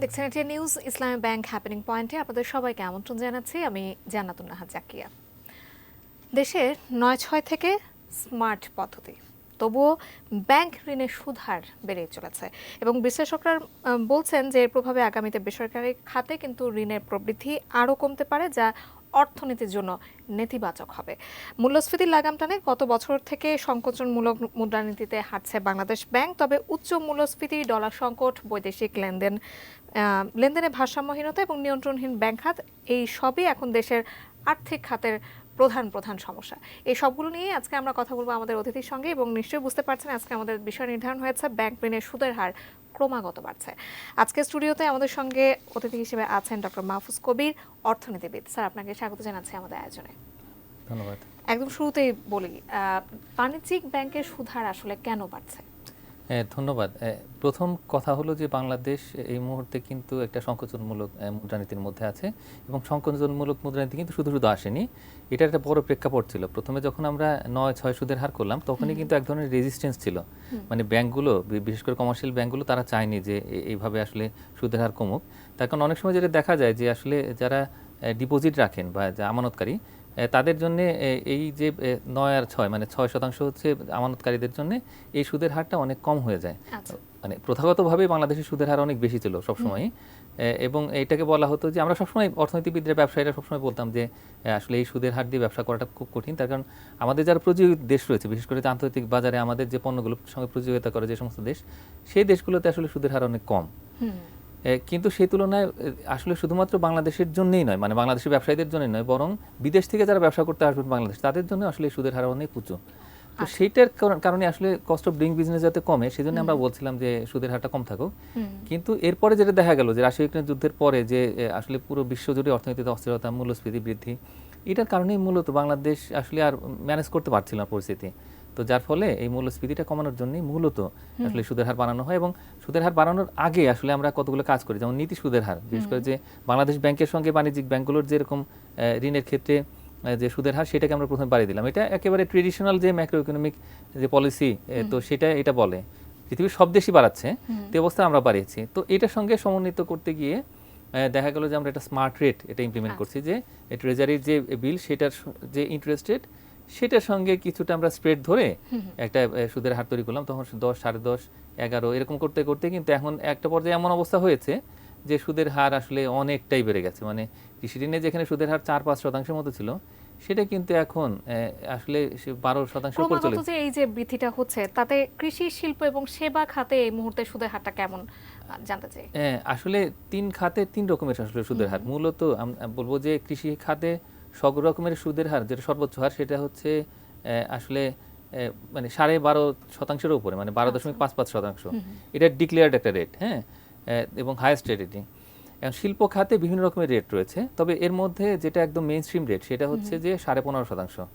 দেখছেন এটা নিউজ ইসলামী bank happening পয়েন্টে আপনাদের সবাইকে আমন্ত্রণ জানাচ্ছি। আমি জান্নাতুন নাহার জাকিয়া। দেশের ৯/৬ থেকে স্মার্ট পদ্ধতি, তবুও ব্যাংক ঋণের সুদ হার বেড়ে চলেছে এবং বিশ্লেষকরা বলছেন যে এর প্রভাবে আগামীতে বেসরকারি খাতে কিন্তু ঋণের প্রবৃদ্ধি আরও কমতে পারে, যা অর্থনীতির জন্য নেতিবাচক হবে। মূল্যস্ফীতির লাগাম টানে গত বছর থেকে সংকোচনমূলক মুদ্রানীতিতে হাঁটছে বাংলাদেশ ব্যাংক। তবে উচ্চ মূল্যস্ফীতি, ডলার সংকট, বৈদেশিক লেনদেনে ভারসাম্যহীনতা এবং নিয়ন্ত্রণহীন ব্যাংক খাত, এই সবই এখন দেশের আর্থিক খাতের প্রধান সমস্যা। এই সবগুলো নিয়ে আজকে আমরা কথা বলবো আমাদের অতিথির সঙ্গে এবং নিশ্চয়ই বুঝতে পারছেন আজকে আমাদের বিষয় নির্ধারণ হয়েছে ব্যাংক ঋণের সুদের হার ক্রমাগত বাড়ছে। আজকে স্টুডিওতে আমাদের সঙ্গে অতিথি হিসেবে আছেন ডক্টর মাহফুজ কবির, অর্থনীতিবিদ। স্যার, আপনাকে স্বাগত জানাচ্ছি আমাদের আয়োজনে। ধন্যবাদ। একদম শুরুতেই বলি, বাণিজ্যিক ব্যাংকের সুদ হার আসলে কেন বাড়ছে? ধন্যবাদ। প্রথম কথা হলো যে বাংলাদেশ এই মুহূর্তে কিন্তু একটা সংকোচনমূলক মুদ্রানীতির মধ্যে আছে এবং সংকোচনমূলক মুদ্রানীতি কিন্তু শুধু আসেনি, এটা একটা বড় প্রেক্ষাপট ছিল। প্রথমে যখন আমরা ৯/৬ সুদের হার করলাম তখনই কিন্তু এক ধরনের রেজিস্ট্যান্স ছিল, মানে ব্যাংকগুলো, বিশেষ করে কমার্শিয়াল ব্যাংকগুলো, তারা চায়নি যে এইভাবে আসলে সুদের হার কমুক। তার কারণ অনেক সময় যেটা দেখা যায় যে আসলে যারা ডিপোজিট রাখেন বা যা আমানতকারী, তাদের জন্য এই যে ৯ আর ৬ মানে ৬% হচ্ছে আমানতকারীদের জন্য এই সুদের হারটা অনেক কম হয়ে যায়। মানে প্রথাগতভাবে বাংলাদেশের সুদের হার অনেক বেশি ছিল সবসময়, এবং এটাকে বলা হতো যে আমরা সবসময় অর্থনীতিবিদরা, ব্যবসায়ীরা সবসময় বলতাম যে আসলে এই সুদের হার দিয়ে ব্যবসা করাটা খুব কঠিন। তার কারণ আমাদের যারা প্রতিযোগী দেশ রয়েছে, বিশেষ করে আন্তর্জাতিক বাজারে আমাদের যে পণ্যগুলোর সঙ্গে প্রতিযোগিতা করে যে সমস্ত দেশ, সেই দেশগুলোতে আসলে সুদের হার অনেক কম। কিন্তু সেই তুলনায় আসলে শুধুমাত্র বাংলাদেশের জন্যই নয়, মানে বাংলাদেশের ব্যবসায়ীদের জন্যই নয়, বরং বিদেশ থেকে যারা ব্যবসা করতে আসবেন বাংলাদেশ, তাদের জন্য আসলে সুদের হার অনেক উঁচু। তো সেইটার কারণে আসলে কস্ট অফ ডুইং বিজনেস যাতে কমে, সেই জন্য আমরা বলছিলাম যে সুদের হারটা কম থাকুক। কিন্তু এরপরে যেটা দেখা গেল যে রাশিয়া ইউক্রেন যুদ্ধের পরে যে আসলে পুরো বিশ্বজুড়ে অর্থনীতিতে অস্থিরতা, মূল্যস্ফীতি বৃদ্ধি, এটার কারণেই মূলত বাংলাদেশ আসলে আর ম্যানেজ করতে পারছিল না পরিস্থিতি। তো যার ফলে এই মূল্যস্ফীতিটা কমানোর জন্যই মূলত আসলে সুদের হার বাড়ানো হয়। এবং সুদের হার বাড়ানোর আগে আসলে আমরা কতগুলো কাজ করি, যেমন নীতি সুদের হার, বিশেষ করে যে বাংলাদেশ ব্যাংকের সঙ্গে বাণিজ্যিক ব্যাংকগুলোর যেরকম ঋণের ক্ষেত্রে যে সুদের হার, সেটাকে আমরা প্রথমে বাড়িয়ে দিলাম। এটা একেবারে ট্রেডিশনাল যে ম্যাক্রো ইকোনমিক যে পলিসি, তো এটা বলে পৃথিবীর সব দেশই বাড়াচ্ছে, তো অবস্থায় আমরা বাড়িয়েছি। তো এটার সঙ্গে সমন্বিত করতে গিয়ে দেখা গেল যে আমরা একটা স্মার্ট রেট এটা ইমপ্লিমেন্ট করছি, যে ট্রেজারির যে বিল, সেটার যে ইন্টারেস্ট রেট, সেটার সঙ্গে কিছুটা আমরা স্প্রেড ধরে একটা সুদের হার তৈরি করলাম। তখন 10, 10.5, 11 এরকম করতে করতে কিন্তু এখন একটা পর্যায়ে এমন অবস্থা হয়েছে যে সুদের হার আসলে অনেকটাই বেড়ে গেছে। মানে কৃষি ঋণে যেখানে সুদের হার 4-5% মতো ছিল, সেটা কিন্তু এখন আসলে 12% উপরে চলে গেছে। এই যে বৃদ্ধিটা হচ্ছে, তাতে কৃষি, শিল্প এবং সেবা খাতে এই মুহূর্তে সুদের হারটা কেমন জানতে চাই। আসলে 3 খাতে 3 রকমের আসলে সুদের হার। মূলত বলবো যে কৃষি খাতে সব রকমের সুদের হার, যেটা সর্বোচ্চ হার, সেটা হচ্ছে আসলে মানে 12.5%-এর উপরে, মানে 12.55%। এটা ডিক্লেয়ার্ড একটা রেট, হ্যাঁ, এবং হাইয়েস্ট রেট এটি। এখন শিল্প খাতে বিভিন্ন রকমের রেট রয়েছে, তবে এর মধ্যে যেটা একদম মেইন স্ট্রিম রেট, সেটা হচ্ছে যে 15.5%,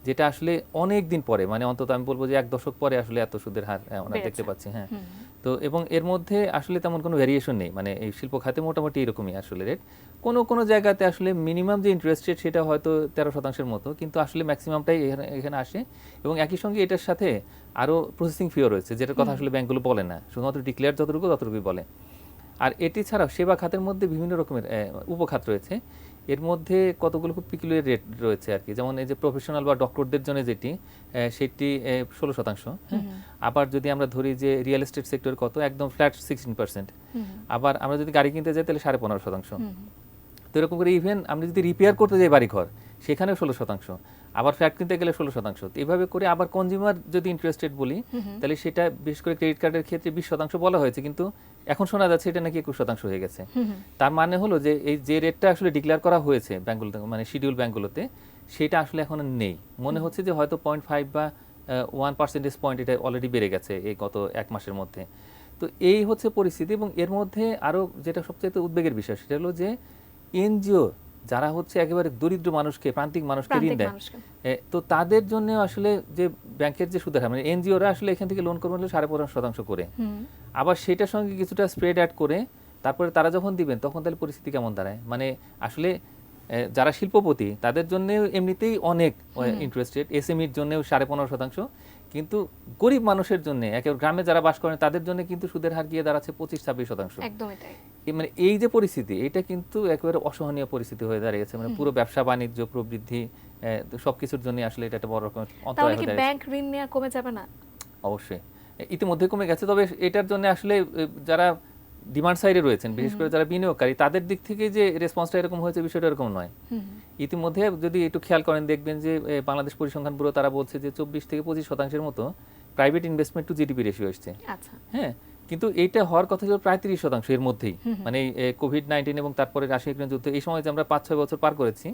যেটা আসলে অনেক দিন পরে, মানে অন্তত আমি বলবো যে 1 দশক পরে আসলে এত সুদের হার আমরা দেখতে পাচ্ছি। হ্যাঁ, তো এবং এর মধ্যে আসলে তেমন কোনো ভ্যারিয়েশন নেই, মানে এই শিল্প খাতে মোটামুটি এরকমই আসলে রেট। কোনো জায়গাতে আসলে মিনিমাম যে ইন্টারেস্ট রেট, সেটা হয়তো 13%-এর মতো, কিন্তু আসলে ম্যাক্সিমামটাই এখানে আসে। এবং একই সঙ্গে এটার সাথে আরও প্রসেসিং ফিও রয়েছে, যেটার কথা আসলে ব্যাংকগুলো বলে না, শুধুমাত্র ডিক্লেয়ার ততটুকুই বলে। আর এটি ছাড়াও সেবা খাতের মধ্যে বিভিন্ন রকমের উপখাত রয়েছে। এর মধ্যে কতগুলো খুব পিকুলিয়ার রেট রয়েছে আর কি, যেমন এই যে প্রফেশনাল বা ডক্টরদের জন্য যেটি, সেটি 16%। আবার যদি আমরা ধরি যে রিয়েল এস্টেট সেক্টর কত, একদম ফ্ল্যাট 16%। আবার আমরা যদি গাড়ি কিনতে যাই তাহলে 15.5%। তো এরকম করে ইভেন আমরা যদি রিপেয়ার করতে যাই বাড়িঘর, সেখানেও 16%। আবার ফ্ল্যাট কিনতে গেলে 16%। এইভাবে করে আবার কনজিউমার যদি ইন্টারেস্ট রেট বলি, তাহলে সেটা বিশেষ করে ক্রেডিট কার্ডের ক্ষেত্রে 20% বলা হয়েছে, কিন্তু এখন শোনা যাচ্ছে এটা নাকি 21% হয়ে গেছে। তার মানে হলো যে এই যে রেটটা আসলে ডিক্লেয়ার করা হয়েছে ব্যাংকগুলোতে, মানে শিডিউল ব্যাংকগুলোতে, সেটা আসলে এখন নেই। মনে হচ্ছে যে হয়তো 0.5 বা 1% পয়েন্ট এটা অলরেডি বেড়ে গেছে এই গত 1 মাসের মধ্যে। তো এই হচ্ছে পরিস্থিতি। এবং এর মধ্যে আরও যেটা সবচেয়ে উদ্বেগের বিষয়, সেটা হলো যে এনজিও যারা হচ্ছে একেবারে দরিদ্র মানুষকে, প্রান্তিক মানুষকে ঋণ দেয়, তো তাদের জন্য আসলে যে ব্যাংকের যে সুদের হার, মানে এনজিওরা আসলে এখান থেকে লোন করবেন 15.5% করে, আবার সেটার সঙ্গে কিছুটা স্প্রেড অ্যাড করে তারপরে তারা যখন দিবেন, তখন তাহলে পরিস্থিতি কেমন দাঁড়ায়। মানে আসলে যারা শিল্পপতি, তাদের জন্য এমনিতেই অনেক ইন্টারেস্ট রেট, এসএমইর জন্যও 15.5%, কিন্তু গরিব মানুষের জন্য, একেবারে গ্রামে যারা বাস করেন, তাদের জন্য কিন্তু সুদের হার গিয়ে দাঁড়াচ্ছে 25-26%। মানে এই যে পরিস্থিতি, এটা কিন্তু একেবারে অসহনীয় পরিস্থিতি হয়ে দাঁড়িয়েছে। মানে পুরো ব্যবসা বাণিজ্য প্রবৃদ্ধি সবকিছুর জন্য আসলে এটা একটা বড় রকমের অন্তরায় তাহলে হয়ে কি দাঁড়িয়েছে। ব্যাংক ঋণ নেওয়া কমে যাবে না? অবশ্যই ইতিমধ্যে কমে গেছে, তবে এটার জন্য আসলে যারা ডিমান্ড সাইডে রয়েছেন, বিশেষ করে যারা বিনিয়োগকারী, তাদের দিক থেকে যে রেসপন্সটা এরকম হয়েছে বিষয়টা এরকম নয়। ইতিমধ্যে যদি একটু খেয়াল করেন দেখবেন যে বাংলাদেশ পরিসংখ্যান ব্যুরো তারা বলছে যে 24 থেকে 25% মতো private investment two GDP ratio এসছে। আচ্ছা। হ্যাঁ, কিন্তু এইটা হওয়ার কথা ছিল প্রায় 30% এর মধ্যেই। মানে কোভিড-19 এবং তারপরে রাশিয়া ইউক্রেন যুদ্ধ, এই সময় যে আমরা 5-6 বছর পার করেছি,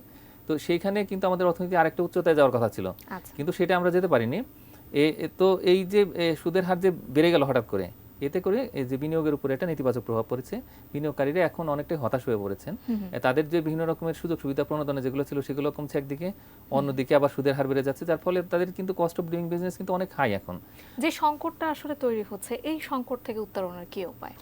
তো সেইখানে কিন্তু আমাদের অর্থনীতি আরেকটা উচ্চতায় যাওয়ার কথা ছিল, আচ্ছা। কিন্তু সেটা আমরা যেতে পারিনি। তো এই যে সুদের হার যে বেড়ে গেল হঠাৎ করে, এতে করে এই যে বিনিয়োগের উপরে একটা নেতিবাচক প্রভাব পড়েছে। বিনিয়োগকারীরা এখন অনেকটাই হতাশ হয়ে পড়েছেন। তাদের যে বিভিন্ন রকমের সুযোগ সুবিধা প্রণোদনা যেগুলো ছিল সেগুলো কমছে একদিকে, অন্যদিকে আবার সুদের হার বেড়ে যাচ্ছে, যার ফলে তাদের কিন্তু কস্ট অফ ডুইং বিজনেস কিন্তু অনেক হাই এখন। যে সংকটটা আসলে তৈরি হচ্ছে, এই সংকট থেকে উত্তরণের কি উপায়?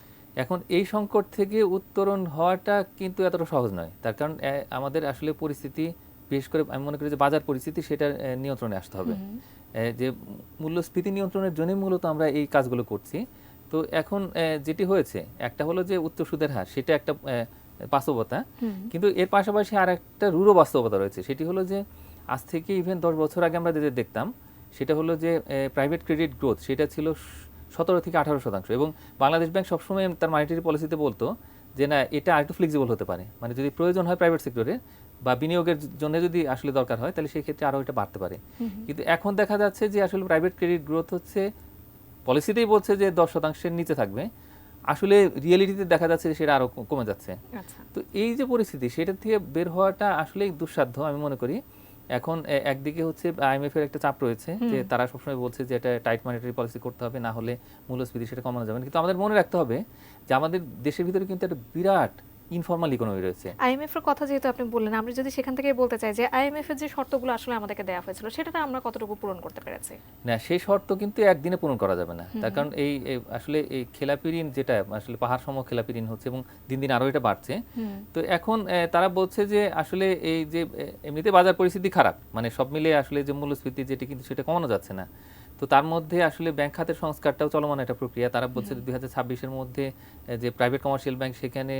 এখন এই সংকট থেকে উত্তরণ হওয়াটা কিন্তু এতটা সহজ নয়, তার কারণ আমাদের আসলে পরিস্থিতি, বিশেষ করে আমি মনে করি যে বাজার পরিস্থিতি, সেটা নিয়ন্ত্রণে আসতে হবে। যে মূল্যস্ফীতি নিয়ন্ত্রণের জন্যই মূলত আমরা এই কাজগুলো করছি। তো এখন যেটি হয়েছে, একটা হলো যে উচ্চ সুদের হার, সেটা একটা বাস্তবতা, কিন্তু এর পাশাপাশি আর একটা রূঢ় বাস্তবতা রয়েছে। সেটি হলো যে আজ থেকে ইভেন 10 বছর আগে আমরা যে দেখতাম, সেটা হলো যে প্রাইভেট ক্রেডিট গ্রোথ, সেটা ছিল 17 থেকে 18%, এবং বাংলাদেশ ব্যাংক সবসময় তার মনিটারি পলিসিতে বলতো যে না, এটা আরেকটু ফ্লেক্সিবল হতে পারে, মানে যদি প্রয়োজন হয় প্রাইভেট সেক্টরে বা বিনিয়োগের জন্য যদি আসলে দরকার হয়, তাহলে সেই ক্ষেত্রে আরও এটা বাড়তে পারে। কিন্তু এখন দেখা যাচ্ছে যে আসলে প্রাইভেট ক্রেডিট গ্রোথ হচ্ছে, পলিসিতেই বলছে যে 10%-এর নিচে থাকবে, আসলে রিয়েলিটিতে দেখা যাচ্ছে যে সেটা আরও কমে যাচ্ছে। তো এই যে পরিস্থিতি, সেটা থেকে বের হওয়াটা আসলেই দুঃসাধ্য আমি মনে করি। এখন একদিকে হচ্ছে আইএমএফ এর একটা চাপ রয়েছে, যে তারা সবসময় বলছে যে এটা টাইট মনিটারি পলিসি করতে হবে, না হলে মূল্যস্ফীতি সেটা কমানো যাবে না। কিন্তু আমাদের মনে রাখতে হবে যে আমাদের দেশের ভিতরে কিন্তু একটা বিরাট ইনফর্মাল ইকোনমি রয়েছে। আইএমএফ এর কথা যেহেতু আপনি বললেন, আমরা যদি সেখান থেকে বলতে চাই যে আইএমএফ এর যে শর্তগুলো আসলে আমাদেরকে দেওয়া হয়েছিল, সেটা আমরা কতটুকু পূরণ করতে পেরেছি? না, সেই শর্ত কিন্তু একদিনে পূরণ করা যাবে না, তার কারণ আসলে এই খেলাপি ঋণ, যেটা আসলে পাহাড় সম খেলাপি ঋণ হচ্ছে, এবং দিন দিন আরও এটা বাড়ছে। তো এখন তারা বলছে যে আসলে এই যে এমনিতে বাজার পরিস্থিতি খারাপ, মানে সব মিলে আসলে যে মূল্যস্ফীতি যেটি, কিন্তু সেটা কমানো যাচ্ছে না। তো তার মধ্যে আসলে ব্যাংক খাতের সংস্কারটাও চলমান একটা প্রক্রিয়া। তারা বলছে 2026-এর মধ্যে যে প্রাইভেট কমার্শিয়াল ব্যাংক, সেখানে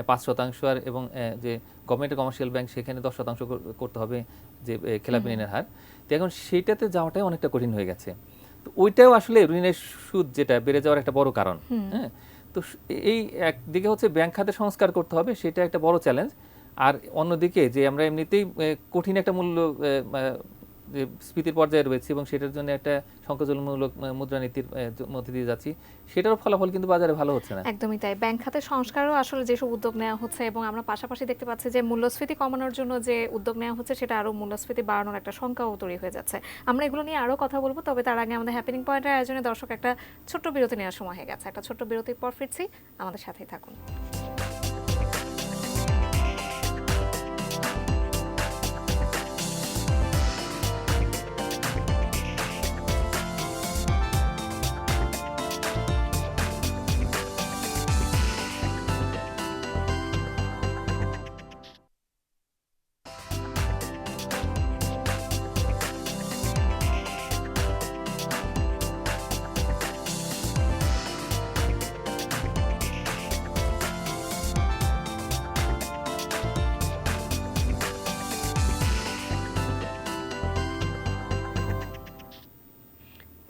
5% আর, এবং যে গভর্নমেন্টের কমার্শিয়াল ব্যাংক, সেখানে 10% করতে হবে যে খেলাপি ঋণের হার। তো এখন সেইটাতে যাওয়াটাই অনেকটা কঠিন হয়ে গেছে। তো ওইটাও আসলে ঋণের সুদ যেটা বেড়ে যাওয়ার একটা বড় কারণ। হ্যাঁ, তো এই একদিকে হচ্ছে ব্যাংক খাতের সংস্কার করতে হবে, সেটা একটা বড় চ্যালেঞ্জ। আর অন্যদিকে যে আমরা এমনিতেই কঠিন একটা মূল্য যে স্ফীতির পর্যায়ে রয়েছে, এবং সেটার জন্য একটা সংকোচনমূলক মুদ্রানীতির মধ্যে দিয়ে যাচ্ছি, সেটারও ফলাফল কিন্তু বাজারে ভালো হচ্ছে না। একদমই তাই। ব্যাংক খাতের সংস্কারও আসলে যেসব উদ্যোগ নেওয়া হচ্ছে, এবং আমরা পাশাপাশি দেখতে পাচ্ছি যে মূল্যস্ফীতি কমানোর জন্য যে উদ্যোগ নেওয়া হচ্ছে, সেটা আরো মূল্যস্ফীতি বাড়ানোর একটা শঙ্কাও তৈরি হয়ে যাচ্ছে। আমরা এগুলো নিয়ে আরো কথা বলবো, তবে তার আগে আমাদের হ্যাপেনিং পয়েন্টের আয়োজনে দর্শক একটা ছোট্ট বিরতি নেওয়ার সময় হয়ে গেছে। একটা ছোট্ট বিরতির পর ফিরছি, আমাদের সাথেই থাকুন।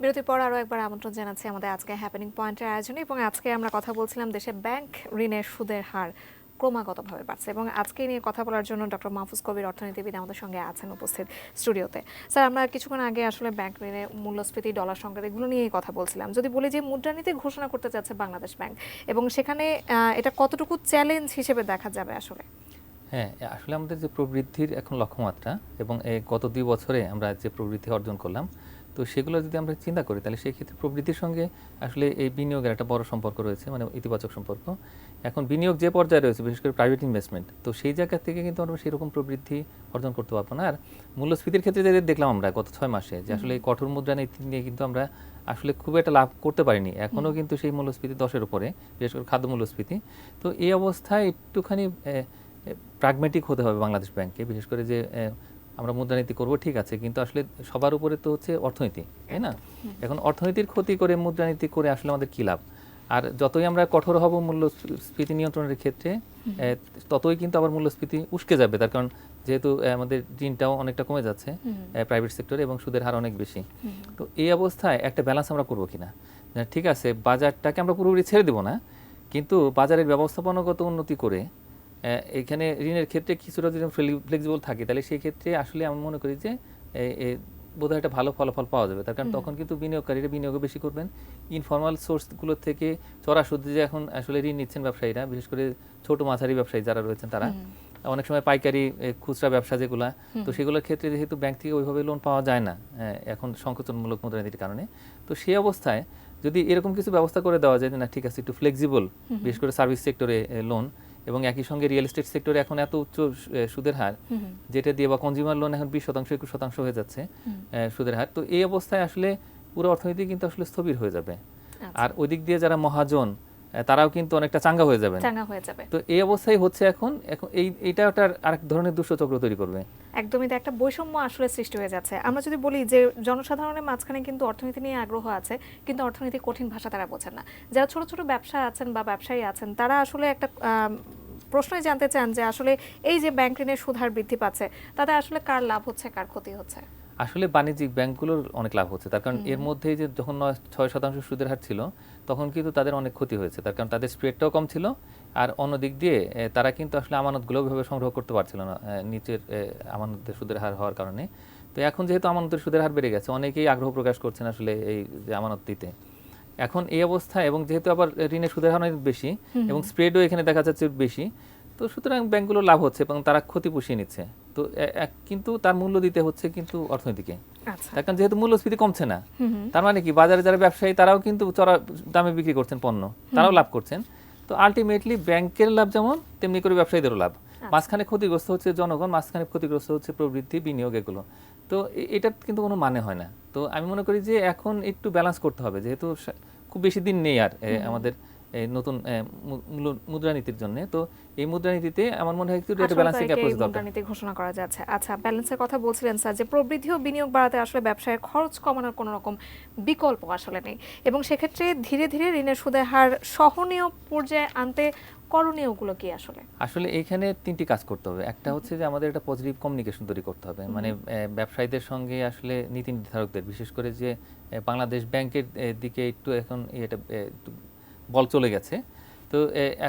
বিরতির পর আরও একবার আমন্ত্রণ জানাচ্ছি আমাদের আজকে হ্যাপেনিং পয়েন্টের আয়োজনে, এবং আজকে আমরা কথা বলছিলাম দেশে ব্যাংক ঋণের সুদের হার ক্রমাগতভাবে বাড়ছে, এবং আজকে নিয়ে কথা বলার জন্য ডক্টর মাহফুজ কবির, অর্থনীতিবিদ, আমাদের সঙ্গে আছেন উপস্থিত স্টুডিওতে। স্যার, আমরা কিছুক্ষণ আগে আসলে ব্যাংক ঋণের মূল্যস্ফীতি, ডলার সংকট, এগুলো নিয়েই কথা বলছিলাম। যদি বলি যে মুদ্রানীতি ঘোষণা করতে যাচ্ছে বাংলাদেশ ব্যাংক, এবং সেখানে এটা কতটুকু চ্যালেঞ্জ হিসেবে দেখা যাবে আসলে? হ্যাঁ, আসলে আমাদের যে প্রবৃদ্ধির এখন লক্ষ্যমাত্রা, এবং গত 2 বছরে আমরা যে প্রবৃদ্ধি অর্জন করলাম, তো সেগুলো যদি আমরা চিন্তা করি, তাহলে সেই ক্ষেত্রে প্রবৃদ্ধির সঙ্গে আসলে এই বিনিয়োগের একটা বড় সম্পর্ক রয়েছে, মানে ইতিবাচক সম্পর্ক। এখন বিনিয়োগ যে পর্যায়ে রয়েছে, বিশেষ করে প্রাইভেট ইনভেস্টমেন্ট, তো সেই জায়গা থেকে কিন্তু আমরা সেরকম প্রবৃদ্ধি অর্জন করতে পারবো না। আর মূল্যস্ফীতির ক্ষেত্রে যে দেখলাম আমরা গত 6 মাসে, যে আসলে এই কঠোর মুদ্রানীতি নিয়ে কিন্তু আমরা আসলে খুব একটা লাভ করতে পারিনি। এখনও কিন্তু সেই মূল্যস্ফীতি 10-এর উপরে, বিশেষ করে খাদ্য মূল্যস্ফীতি। তো এই অবস্থায় একটুখানি প্রাগম্যাটিক হতে হবে বাংলাদেশ ব্যাংককে, বিশেষ করে যে আমরা মুদ্রানীতি করব, ঠিক আছে, কিন্তু আসলে সবার উপরে তো হচ্ছে অর্থনীতি, তাই না? এখন অর্থনীতির ক্ষতি করে মুদ্রানীতি করে আসলে আমাদের কী লাভ? আর যতই আমরা কঠোর হব মূল্যস্ফীতি নিয়ন্ত্রণের ক্ষেত্রে ততই কিন্তু আবার মূল্যস্ফীতি উস্কে যাবে, তার কারণ যেহেতু আমাদের ঋণটাও অনেকটা কমে যাচ্ছে প্রাইভেট সেক্টরে এবং সুদের হার অনেক বেশি। তো এই অবস্থায় একটা ব্যালেন্স আমরা করবো কিনা, ঠিক আছে বাজারটাকে আমরা পুরোপুরি ছেড়ে দেবো না, কিন্তু বাজারের ব্যবস্থাপনাগত উন্নতি করে এখানে ঋণের ক্ষেত্রে কিছুটা যদি ফ্লেক্সিবল থাকে, তাহলে সেই ক্ষেত্রে আসলে আমি মনে করি যে বোধহয় একটা ভালো ফলাফল পাওয়া যাবে। তার কারণ তখন কিন্তু বিনিয়োগকারীরা বিনিয়োগ বেশি করবেন। ইনফর্মাল সোর্সগুলোর থেকে চড়া সুদে যে এখন আসলে ঋণ নিচ্ছেন ব্যবসায়ীরা, বিশেষ করে ছোট মাঝারি ব্যবসায়ী যারা রয়েছেন তারা, অনেক সময় পাইকারি খুচরা ব্যবসা যেগুলা, তো সেগুলোর ক্ষেত্রে যেহেতু ব্যাংক থেকে ওইভাবে লোন পাওয়া যায় না এখন সংকোচনমূলক মুদ্রানীতির কারণে, তো সেই অবস্থায় যদি এরকম কিছু ব্যবস্থা করে দেওয়া যায় যে না ঠিক আছে একটু ফ্লেক্সিবল, বিশেষ করে সার্ভিস সেক্টরে লোন, এবং একই সঙ্গে রিয়েল এস্টেট সেক্টরে এখন এত উচ্চ সুদের হার, যেটা দিয়ে বা কনজিউমার লোন এখন 20% 21% হয়ে যাচ্ছে সুদের হার, তো এই অবস্থায় আসলে পুরো অর্থনীতি কিন্তু আসলে স্থবির হয়ে যাবে। আর ওই দিক দিয়ে যারা মহাজন তারাও কিন্তু অনেকটা চাঙ্গা হয়ে যাবে। তো এই অবস্থায় হচ্ছে এখন এইটা একটা আরেক ধরনের দুষ্টচক্র তৈরি করবে। একদমই একটা বৈষম্য আসলে সৃষ্টি হয়ে যাচ্ছে। আমরা যদি বলি যে জনসাধারণের মাঝখানে কিন্তু অর্থনীতি নিয়ে আগ্রহ আছে, কিন্তু অর্থনীতি কঠিন ভাষা তারা বোঝেন না। যারা ছোট ছোট ব্যবসা আছেন বা ব্যবসায়ী আছেন, তারা আসলে একটা প্রশ্নই জানতে চান যে আসলে এই যে ব্যাংক ঋণের সুদ হার বৃদ্ধি পাচ্ছে, তাতে আসলে কার লাভ হচ্ছে, কার ক্ষতি হচ্ছে? আসলে বাণিজ্যিক ব্যাংকগুলোর অনেক লাভ হচ্ছে, তার কারণ এর মধ্যে যে যখন 6% সুদের হার ছিল তখন কিন্তু তাদের অনেক ক্ষতি হয়েছে, তার কারণ তাদের স্প্রেডটাও কম ছিল, আর অন্য দিক দিয়ে তারা কিন্তু আসলে আমানতগুলো ওইভাবে সংগ্রহ করতে পারছিল না নিচের আমানতের সুদের হার হওয়ার কারণে। তো এখন যেহেতু আমানতের সুদের হার বেড়ে গেছে, অনেকেই আগ্রহ প্রকাশ করছেন আসলে এই যে আমানত দিতে। এখন এই অবস্থায় এবং যেহেতু আবার ঋণের সুদের হার অনেক বেশি এবং স্প্রেডও এখানে দেখা যাচ্ছে বেশি, তো সুতরাং ব্যাংকগুলো লাভ হচ্ছে এবং তারা ক্ষতি পুষিয়ে নিচ্ছে। তো কিন্তু তার মূল্য দিতে হচ্ছে কিন্তু অর্থনীতিকে, তার কারণ যেহেতু মূল্যস্ফীতি কমছে না, তার মানে কি বাজারে যারা ব্যবসায়ী তারাও কিন্তু চড়া দামে বিক্রি করছেন পণ্য, তারাও লাভ করছেন। তো আলটিমেটলি ব্যাংকের লাভ যেমন তেমনি করে ব্যবসায়ীদেরও লাভ। মাঝখানে ক্ষতিগ্রস্ত হচ্ছে জনগণ, মাঝখানে ক্ষতিগ্রস্ত হচ্ছে প্রবৃদ্ধি, বিনিয়োগ, এগুলো। তো এটার কিন্তু কোনো মানে হয় না। তো আমি মনে করি যে এখন একটু ব্যালেন্স করতে হবে, যেহেতু খুব বেশি দিন নেই আর আমাদের নতুন মুদ্রানীতির জন্য। তো এই মুদ্রানীতিতে আমার মনে হয় একটু একটা ব্যালেন্সিং অ্যাপ্রোচ দরকার। মুদ্রানীতি ঘোষণা করা যাচ্ছে। আচ্ছা, ব্যালেন্সের কথা বলছিলেন স্যার, যে প্রবৃদ্ধি ও বিনিয়োগ বাড়াতে আসলে ব্যবসায়ের খরচ কমানোর কোনো রকম বিকল্প আসলে নেই, এবং সেক্ষেত্রে ধীরে ধীরে ঋণের সুদের হার সহনীয় পর্যায়ে আনতে করণীয়গুলো কি আসলে? আসলে এইখানে 3টি কাজ করতে হবে। একটা হচ্ছে যে আমাদের একটা পজিটিভ কমিউনিকেশন তৈরি করতে হবে, মানে ব্যবসায়ীদের সঙ্গে আসলে নীতি নির্ধারকদের, বিশেষ করে যে বাংলাদেশ ব্যাংকের দিকে একটু এখন এটা একটু বল চলে গেছে। তো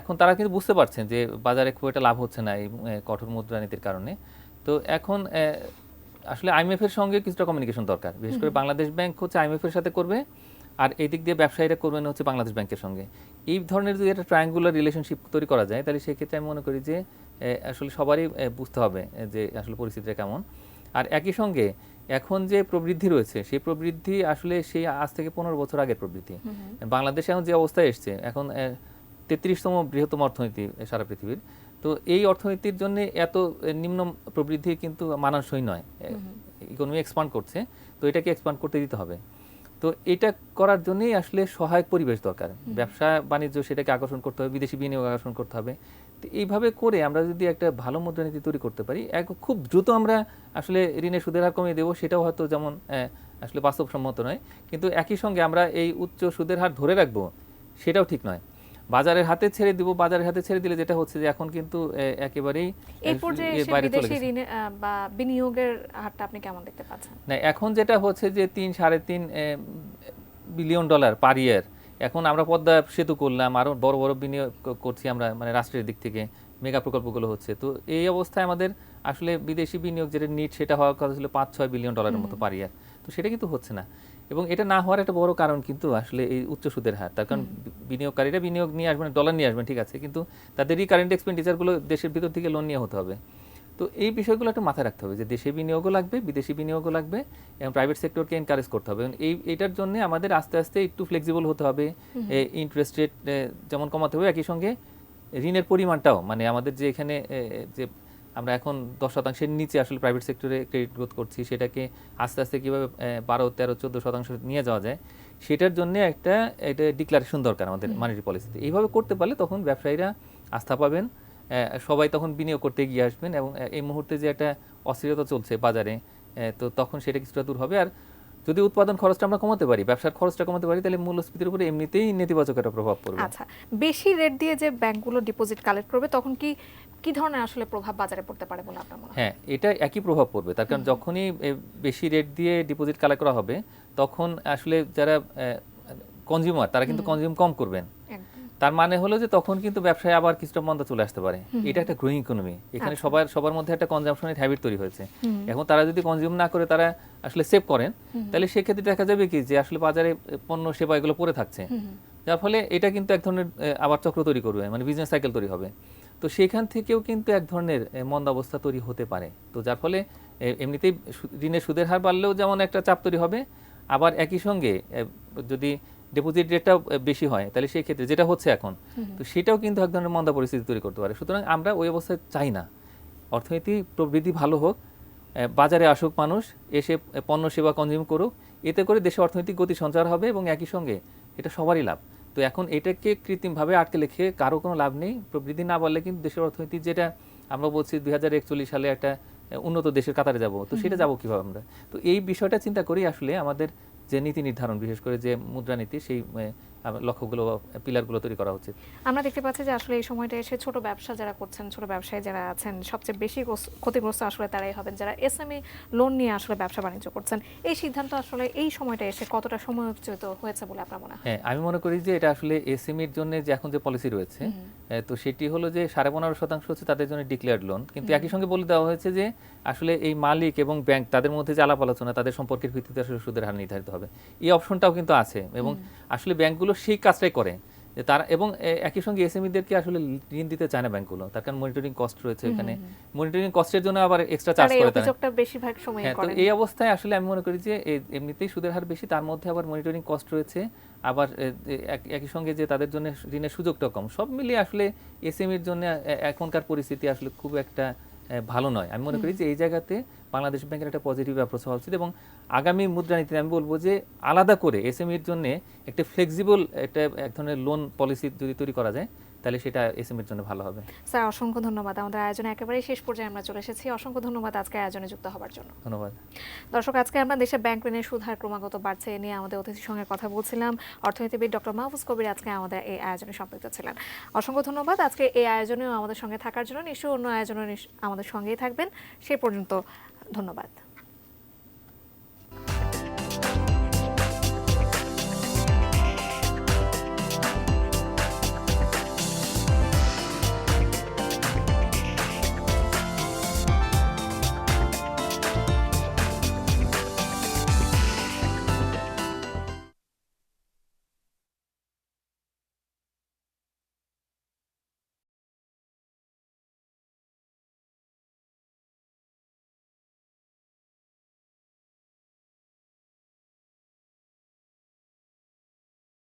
এখন তারা কিন্তু বুঝতে পারছেন যে বাজারে খুব একটা লাভ হচ্ছে না এই কঠোর মুদ্রানীতির কারণে। তো এখন আসলে আইএমএফ এর সঙ্গে কিছুটা কমিউনিকেশন দরকার, বিশেষ করে বাংলাদেশ ব্যাংক হচ্ছে আইএমএফ এর সাথে করবে, আর এই দিক দিয়ে ব্যবসায়ীরা করবেন হচ্ছে বাংলাদেশ ব্যাংকের সঙ্গে। এই ধরনের যদি একটা ট্রায়াঙ্গুলার রিলেশনশিপ তৈরি করা যায়, তাহলে সেক্ষেত্রে আমি মনে করি যে আসলে সবারই বুঝতে হবে যে আসলে পরিস্থিতিটা কেমন। আর একই সঙ্গে এখন যে প্রবৃদ্ধি রয়েছে, সেই প্রবৃদ্ধি আসলে সেই আজ থেকে 15 বছর আগের প্রবৃদ্ধি। বাংলাদেশ এখন যে অবস্থায় এসছে, এখন 33তম বৃহত্তম অর্থনীতি সারা পৃথিবীর। তো এই অর্থনীতির জন্য এত নিম্ন প্রবৃদ্ধি কিন্তু মানানসই নয়। ইকোনমি এক্সপান্ড করছে, তো এটাকে এক্সপান্ড করতে দিতে হবে। তো এটা করার জন্যই আসলে সহায়ক পরিবেশ দরকার। ব্যবসা বাণিজ্য সেটাকে আকর্ষণ করতে হবে, বিদেশি বিনিয়োগ আকর্ষণ করতে হবে। তো এইভাবে করে আমরা যদি একটা ভালো মুদ্রানীতি তৈরি করতে পারি, খুব দ্রুত আমরা আসলে ঋণের সুদের হার কমিয়ে দেবো, সেটাও হয়তো যেমন আসলে বাস্তবসম্মত নয়, কিন্তু একই সঙ্গে আমরা এই উচ্চ সুদের হার ধরে রাখবো সেটাও ঠিক নয়। বাজারের হাতে ছেড়ে দিব, বাজারের হাতে ছেড়ে দিলে যেটা হচ্ছে যে এখন কিন্তু একেবারেই এই পর্যায়ে বিদেশি ঋণ বা বিনিয়োগের হারটা আপনি কেমন দেখতে পাচ্ছেন? না, এখন যেটা হচ্ছে যে 3-3.5 বিলিয়ন ডলার পার ইয়ার। এখন আমরা পদ্মা সেতু করলাম, আরো বড় বড় বিনিয়োগ করছি আমরা, মানে রাষ্ট্রের দিক থেকে মেগা প্রকল্পগুলো হচ্ছে। তো এই অবস্থায় আমাদের আসলে বিদেশি বিনিয়োগ যেটা নিট, সেটা হওয়ার কথা ছিল 5-6 বিলিয়ন ডলারের মতো পার ইয়ার। তো সেটা কিন্তু হচ্ছে না, এবং এটা না হওয়ার একটা বড় কারণ কিন্তু আসলে এই উচ্চ সুদের হার। তার কারণ বিনিয়োগকারীরা বিনিয়োগ নিয়ে আসবেন, ডলার নিয়ে আসবেন, ঠিক আছে, কিন্তু তাদের রিকারেন্ট এক্সপেন্ডিচারগুলো দেশের ভিতর থেকে লোন নিয়ে হতে হবে। তো এই বিষয়গুলো একটু মাথায় রাখতে হবে যে দেশে বিনিয়োগও লাগবে, বিদেশি বিনিয়োগও লাগবে, এবং প্রাইভেট সেক্টরকে এনকারেজ করতে হবে। এইটার জন্য আমাদের আস্তে আস্তে একটু ফ্লেক্সিবল হতে হবে, ইন্টারেস্ট রেট যেমন কমাতে হবে, একই সঙ্গে ঋণের পরিমাণটাও, মানে আমাদের যে এখানে যে আমরা এখন 10% নিচে আসলে প্রাইভেট সেক্টরে ক্রেডিট গ্রোথ করছি, সেটাকে আস্তে আস্তে কীভাবে 12-13-14% নিয়ে যাওয়া যায়, সেটার জন্য এটা ডিক্লারেশন দরকার আমাদের মানিটারি পলিসিতে। এইভাবে করতে পারলে তখন ব্যবসায়ীরা আস্থা পাবেন, সবাই তখন বিনিয়োগ করতে এগিয়ে আসবেন, এবং এই মুহূর্তে যে একটা অস্থিরতা চলছে বাজারে, তো তখন সেটা কিছুটা দূর হবে। আর যদি উৎপাদন খরচটা আমরা কমাতে পারি, ব্যবসার খরচটা কমাতে পারি, তাহলে মূল্যস্ফীতির উপরে এমনিতেই নেতিবাচক একটা প্রভাব পড়বে। আচ্ছা, বেশি রেট দিয়ে যে ব্যাংকগুলো ডিপোজিট কালেক্ট করবে তখন কি কি ধরনের আসলে প্রভাব বাজারে পড়তে পারে বলে আপনার মনে হয়? হ্যাঁ, এটা একই প্রভাব পড়বে। তার কারণ যখনই বেশি রেট দিয়ে ডিপোজিট কালেক্ট করা হবে, তখন আসলে যারা কনজিউমার তারা কিন্তু কনজিউম কম করবেন। একদম। তার মানে হলো যে তখন কিন্তু ব্যবসায় আবার কিছুটা মন্দা চলে আসতে পারে। এটা একটা গ্রোয়িং ইকোনমি, এখানে সবার মধ্যে একটা কনজাম্পশনের হ্যাবিট তৈরি হয়েছে। এখন তারা যদি কনজিউম না করে তারা আসলে সেভ করেন, তাহলে সেক্ষেত্রে দেখা যাবে কি যে আসলে বাজারে পণ্য সেবা এগুলো পড়ে থাকছে, যার ফলে এটা কিন্তু এক ধরনের আবার চক্র তৈরি করবে, মানে বিজনেস সাইকেল তৈরি হবে। তো সেখান থেকেও কিন্তু এক ধরনের মন্দাবস্থা তৈরি হতে পারে। তো যার ফলে এমনিতেই ঋণের সুদের হার বাড়লেও যেমন একটা চাপ তৈরি হবে, আবার একই সঙ্গে যদি ডিপোজিট রেটটাও বেশি হয়, তাহলে সেই ক্ষেত্রে যেটা হচ্ছে এখন, তো সেটাও কিন্তু এক ধরনের মন্দা পরিস্থিতি তৈরি করতে পারে। সুতরাং আমরা ওই অবস্থায় চাই না। অর্থনীতি প্রবৃদ্ধি ভালো হোক, বাজারে আসুক মানুষ, এসে পণ্য সেবা কনজিউম করুক, এতে করে দেশে অর্থনৈতিক গতি সঞ্চার হবে এবং একই সঙ্গে এটা সবারই লাভ। তো এখন এটাকে কৃত্রিমভাবে আটকে রেখে কারো কোনো লাভ নেই। প্রবৃদ্ধি না বাড়লে কিন্তু দেশের অর্থনীতি, যেটা আমরা বলছি 2041 সালে একটা উন্নত দেশের কাতারে যাব, তো সেটা যাব কিভাবে আমরা? তো এই বিষয়টা চিন্তা করি আসলে আমাদের যে নীতি নির্ধারণ, বিশেষ করে যে মুদ্রানীতি, সেই লক্ষ্যগুলো, পিলারগুলো তৈরি করা উচিত। আমরা দেখতে পাচ্ছি যে আসলে এই সময়টা এসে ছোট ব্যবসা যারা করছেন, ছোট ব্যবসায়ী যারা আছেন, সবচেয়ে বেশি ক্ষতিগ্রস্ত আসলে তারাই হবেন যারা এসএমই লোন নিয়ে আসলে ব্যবসা বাণিজ্য করছেন। এই সিদ্ধান্ত আসলে এই সময়টা এসে কতটা সময়োচিত হয়েছে বলে আপনার মনে হয়? হ্যাঁ, আমি মনে করি যে এটা আসলে এসএমইর জন্য যে এখন যে পলিসি রয়েছে, তো সেটি হলো যে 15.5% হচ্ছে তাদের জন্য ডিক্লেয়ার্ড লোন, কিন্তু একই সঙ্গে বলে দেওয়া হয়েছে যে আসলে এই মালিক এবং ব্যাংক তাদের মধ্যে যে আলাপ আলোচনা, তাদের সম্পর্কের ভিত্তিতে আসলে সুদের হার নির্ধারিত হবে, এই অপশনটাও কিন্তু আছে। এবং আসলে ব্যাংকগুলো সেই কাজটাই করে যে তারা, এবং একই সঙ্গে এসএমইদেরকে আসলে ঋণ দিতে চায় না ব্যাংকগুলো, তার কারণ মনিটরিং কস্ট রয়েছে এখানে, মনিটরিং কস্টের জন্য আবার এক্সট্রা চার্জ করে তারা। অভিযোগটা বেশিরভাগ সময় হ্যাঁ, তো করেন। এই অবস্থায় আসলে আমি মনে করি যে এমনিতেই সুদের হার বেশি, তার মধ্যে আবার মনিটরিং কস্ট রয়েছে, আবার একই সঙ্গে যে তাদের জন্য ঋণের সুযোগটা কম, সব মিলিয়ে আসলে এসএমইর জন্য এখনকার পরিস্থিতি আসলে খুব একটা ভালো নয়। আমি মনে করি যে এই জায়গাতে বাংলাদেশ ব্যাংকের একটা পজিটিভ অ্যাপ্রোচ হওয়া উচিত, এবং আগামী মুদ্রানীতিতে আমি বলবো যে আলাদা করে এসএমইর জন্য একটা ফ্লেক্সিবল একটা এক ধরনের লোন পলিসি যদি তৈরি করা যায়, তাহলে সেটা এসএমইর জন্য ভালো হবে। স্যার, অসংখ্য ধন্যবাদ। আমাদের আয়োজনে একেবারে শেষ পর্যায়ে আমরা চলে এসেছি। অসংখ্য ধন্যবাদ আজকে আয়োজনে যুক্ত হওয়ার জন্য। ধন্যবাদ। দর্শক, আজকে আমরা দেশে ব্যাংক ঋণের সুদ হার ক্রমাগত বাড়ছে এ নিয়ে আমাদের অতিথির সঙ্গে কথা বলছিলাম। অর্থনীতিবিদ ডক্টর মাহফুজ কবির আজকে আমাদের এই আয়োজনে সম্পৃক্ত ছিলেন। অসংখ্য ধন্যবাদ আজকে এই আয়োজনেও আমাদের সঙ্গে থাকার জন্য। নিশ্চয়ই অন্য আয়োজনে আমাদের সঙ্গেই থাকবেন। সে পর্যন্ত ধন্যবাদ।